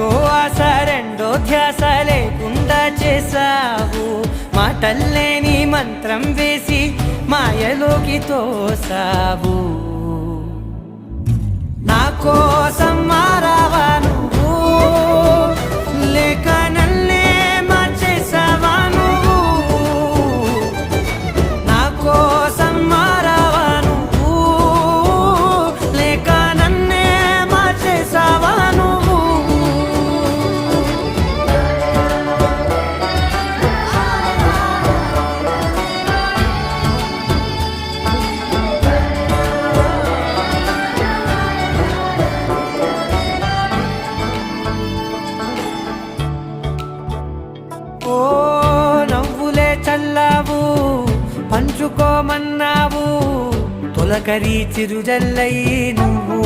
ఇంకో ఆశ రెండో ధ్యాస లేకుండా చేసావు, మాటల్లేని మంత్రం వేసి మాయలోకి తోసావు. నా కోసం మారావా నువ్వు, లేక నన్నే మార్చేసావా నువ్వు? నా కోసం మారావా నువ్వు, లేక నన్నే మార్చేసావా నువ్వు? ఓ నవ్వులే చల్లావు, పంచుకోమన్నావు, తొలకరి చిరుజల్లై నువ్వు.